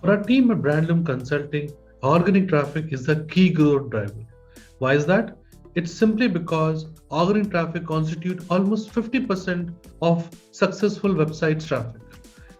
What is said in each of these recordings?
For our team at BrandLoom Consulting, organic traffic is the key growth driver. Why is that? It's simply because organic traffic constitutes almost 50% of successful website traffic.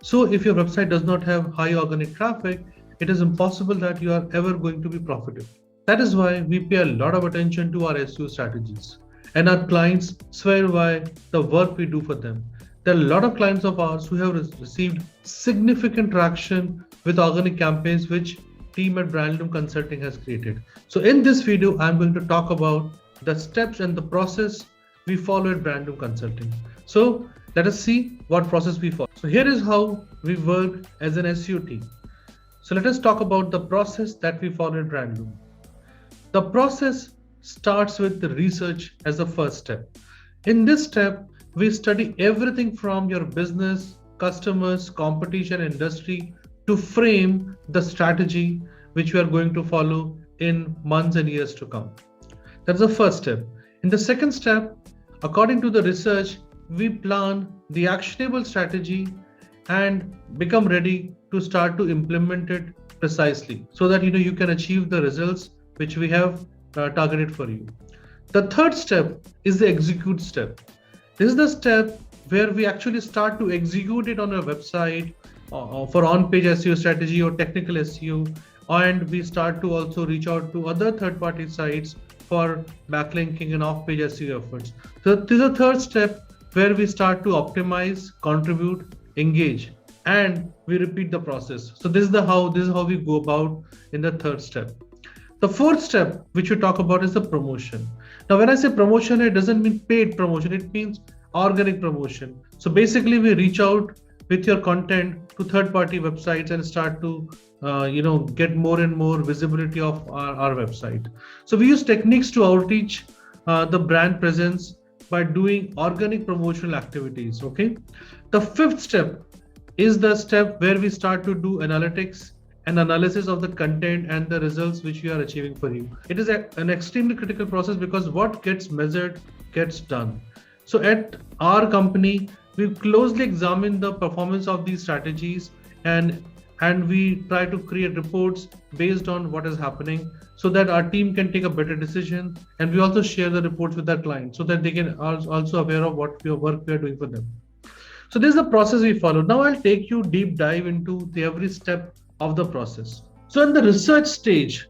So if your website does not have high organic traffic, it is impossible that you are ever going to be profitable. That is why we pay a lot of attention to our SEO strategies. And our clients swear by the work we do for them. There are a lot of clients of ours who have received significant traction with organic campaigns which team at BrandLoom Consulting has created. So in this video, I'm going to talk about the steps and the process we follow at BrandLoom Consulting. So let us see what process we follow. So here is how we work as an SEO team. So let us talk about the process that we follow at BrandLoom. The process starts with the research as the first step. In this step, we study everything from your business, customers, competition, industry to frame the strategy which we are going to follow in months and years to come. That's the first step. In the second step, according to the research, we plan the actionable strategy and become ready to start to implement it precisely so that you can achieve the results which we have targeted for you. The third step is the execute step. This is the step where we actually start to execute it on our website for on-page SEO strategy or technical SEO, and we start to also reach out to other third-party sites for backlinking and off-page SEO efforts. So this is the third step where we start to optimize, contribute, engage, and we repeat the process. So this is how we go about in the third step. The fourth step which we talk about is the promotion. Now, when I say promotion, it doesn't mean paid promotion, it means organic promotion. So basically we reach out with your content to third-party websites and start to get more and more visibility of our website. So we use techniques to outreach the brand presence by doing organic promotional activities. Okay. The fifth step is the step where we start to do analytics and analysis of the content and the results which we are achieving for you. It is an extremely critical process because what gets measured gets done. So at our company, we closely examine the performance of these strategies and we try to create reports based on what is happening so that our team can take a better decision, and we also share the reports with our clients so that they can also aware of what work we are doing for them. So this is the process we follow. Now I'll take you deep dive into every step of the process. So in the research stage,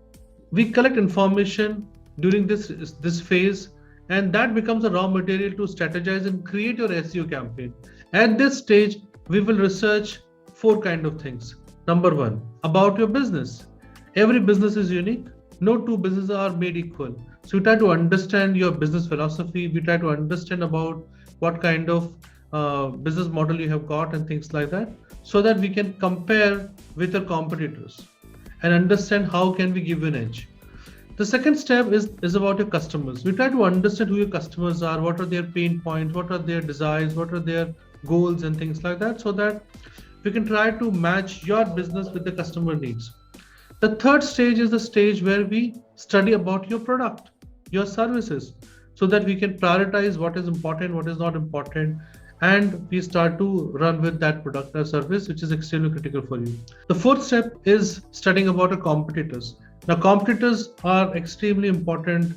we collect information during this phase, and that becomes a raw material to strategize and create your SEO campaign. At this stage, we will research 4 kind of things. Number 1, about your business. Every business is unique. No 2 businesses are made equal. So we try to understand your business philosophy. We try to understand about what kind of business model you have got and things like that, so that we can compare with your competitors and understand how can we give you an edge. The second step is about your customers. We try to understand who your customers are, what are their pain points, what are their desires, what are their goals and things like that, so that we can try to match your business with the customer needs. The third stage is the stage where we study about your product, your services, so that we can prioritize what is important, what is not important, and we start to run with that product or service, which is extremely critical for you. The fourth step is studying about our competitors. Now, competitors are extremely important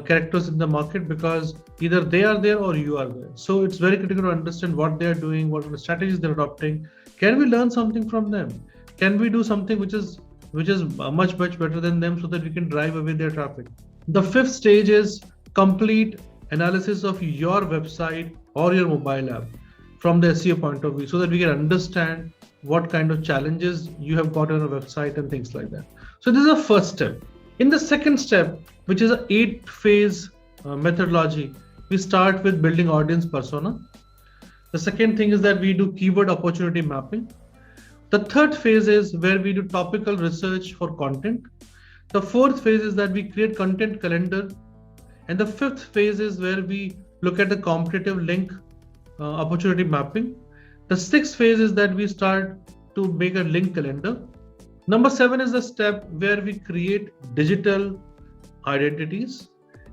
characters in the market because either they are there or you are there. So it's very critical to understand what they are doing, what are the strategies they're adopting. Can we learn something from them? Can we do something which is much better than them so that we can drive away their traffic? The fifth stage is complete analysis of your website or your mobile app from the SEO point of view, so that we can understand what kind of challenges you have got on a website and things like that. So this is the first step. In the second step, which is an 8-phase methodology, we start with building audience persona. The second thing is that we do keyword opportunity mapping. The third phase is where we do topical research for content. The fourth phase is that we create content calendar. And the fifth phase is where we look at the competitive link opportunity mapping. The sixth phase is that we start to make a link calendar. Number 7 is the step where we create digital identities.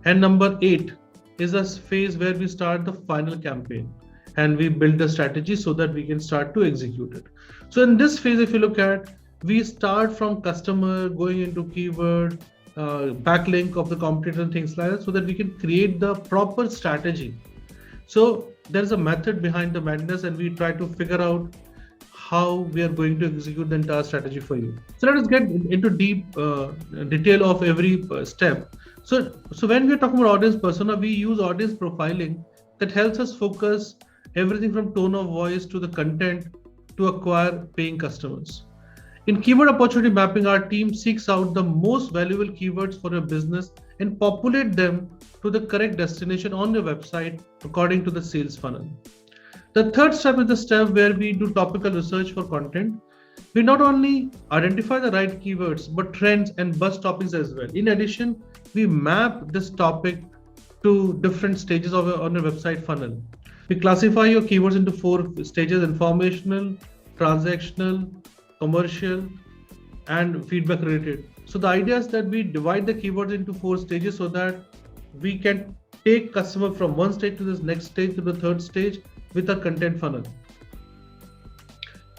And number 8 is a phase where we start the final campaign and we build the strategy so that we can start to execute it. So in this phase, if you look at, we start from customer going into keyword, backlink of the competitor and things like that, so that we can create the proper strategy. So there's a method behind the madness, and we try to figure out how we are going to execute the entire strategy for you. So let us get into deep detail of every step. So when we are talking about audience persona, we use audience profiling that helps us focus everything from tone of voice to the content to acquire paying customers. In keyword opportunity mapping, our team seeks out the most valuable keywords for your business and populate them to the correct destination on your website according to the sales funnel. The third step is the step where we do topical research for content. We not only identify the right keywords, but trends and buzz topics as well. In addition, we map this topic to different stages on your website funnel. We classify your keywords into 4 stages: informational, transactional, commercial, and feedback related. So the idea is that we divide the keywords into 4 stages so that we can take customer from one stage to this next stage to the third stage with a content funnel.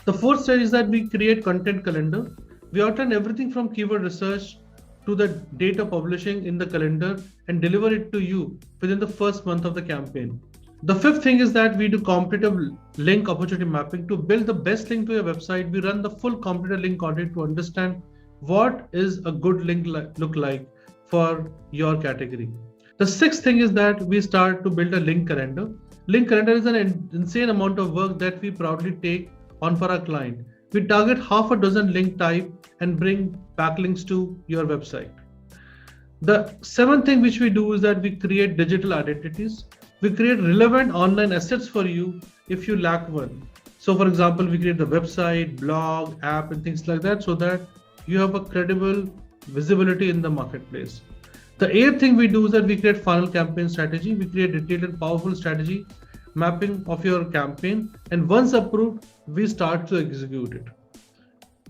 The fourth stage is that we create content calendar. We outline everything from keyword research to the date of publishing in the calendar and deliver it to you within the first month of the campaign. The fifth thing is that we do competitive link opportunity mapping. To build the best link to your website, we run the full competitive link audit to understand what is a good link look like for your category. The sixth thing is that we start to build a link calendar. Link calendar is an insane amount of work that we proudly take on for our client. We target half a dozen link type and bring backlinks to your website. The seventh thing which we do is that we create digital identities. We create relevant online assets for you if you lack one. So for example, we create the website, blog, app, and things like that so that you have a credible visibility in the marketplace. The eighth thing we do is that we create funnel campaign strategy. We create detailed and powerful strategy mapping of your campaign, and once approved, we start to execute it.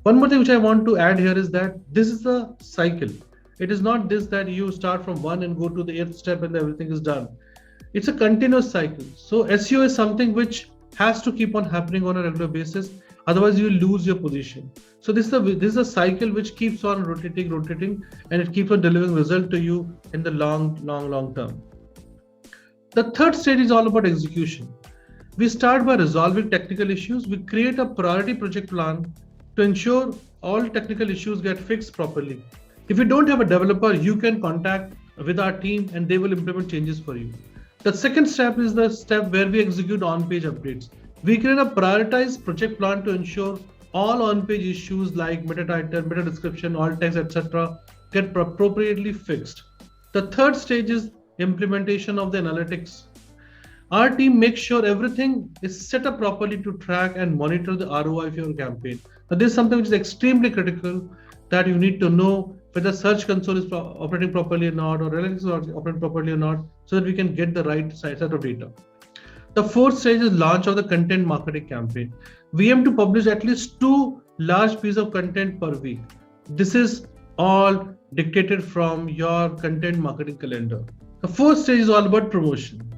One more thing which I want to add here is that this is a cycle. It is not this that you start from one and go to the 8th step and everything is done. It's a continuous cycle. So SEO is something which has to keep on happening on a regular basis. Otherwise, you lose your position. So this is a cycle which keeps on rotating, and it keeps on delivering result to you in the long term. The third stage is all about execution. We start by resolving technical issues. We create a priority project plan to ensure all technical issues get fixed properly. If you don't have a developer, you can contact with our team and they will implement changes for you. The second step is the step where we execute on-page updates. We create a prioritized project plan to ensure all on-page issues like meta title, meta description, alt text, etc. get appropriately fixed. The third stage is implementation of the analytics. Our team makes sure everything is set up properly to track and monitor the ROI of your campaign. Now, this is something which is extremely critical, that you need to know whether Search Console is operating properly or not, or Analytics is operating properly or not, so that we can get the right set of data. The fourth stage is launch of the content marketing campaign. We aim to publish at least 2 large pieces of content per week. This is all dictated from your content marketing calendar. The fourth stage is all about promotion.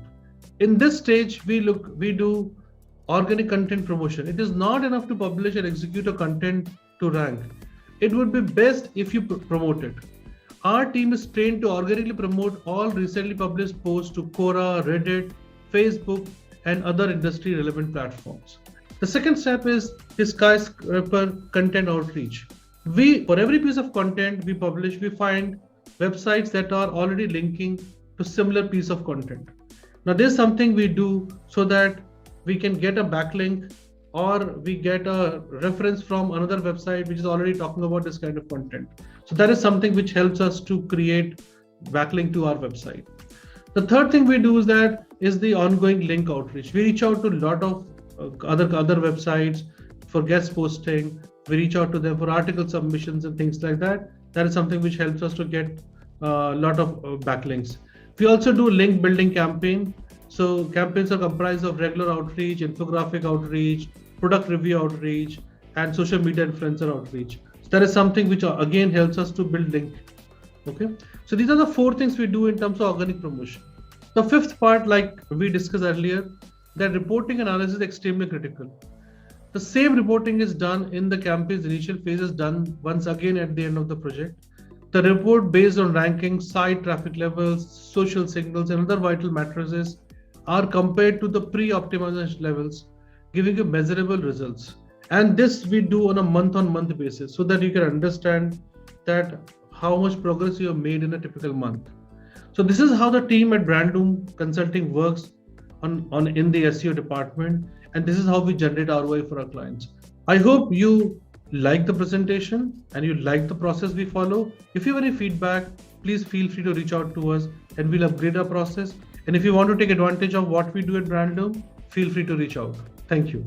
In this stage, we do organic content promotion. It is not enough to publish and execute a content to rank. It would be best if you promote it. Our team is trained to organically promote all recently published posts to Quora, Reddit, Facebook, and other industry relevant platforms. The second step is skyscraper content outreach. For every piece of content we publish, we find websites that are already linking to similar piece of content. Now, this is something we do so that we can get a backlink or we get a reference from another website which is already talking about this kind of content. So that is something which helps us to create backlink to our website. The third thing we do is the ongoing link outreach. We reach out to a lot of other websites for guest posting. We reach out to them for article submissions and things like that. That is something which helps us to get a lot of backlinks. We also do link building campaign. So campaigns are comprised of regular outreach, infographic outreach, product review outreach, and social media influencer outreach. So that is something which again helps us to build link. Okay. So these are the 4 things we do in terms of organic promotion. The fifth part, like we discussed earlier, that reporting analysis is extremely critical. The same reporting is done in the campaign's initial phases, done once again at the end of the project. The report based on rankings, site traffic levels, social signals, and other vital matrices are compared to the pre-optimization levels, giving you measurable results. And this we do on a month-on-month basis so that you can understand that how much progress you have made in a typical month. So this is how the team at BrandLoom Consulting works on in the SEO department, and this is how we generate ROI for our clients. I hope you like the presentation and you like the process we follow. If you have any feedback, please feel free to reach out to us and we'll upgrade our process. And if you want to take advantage of what we do at BrandLoom, feel free to reach out. Thank you.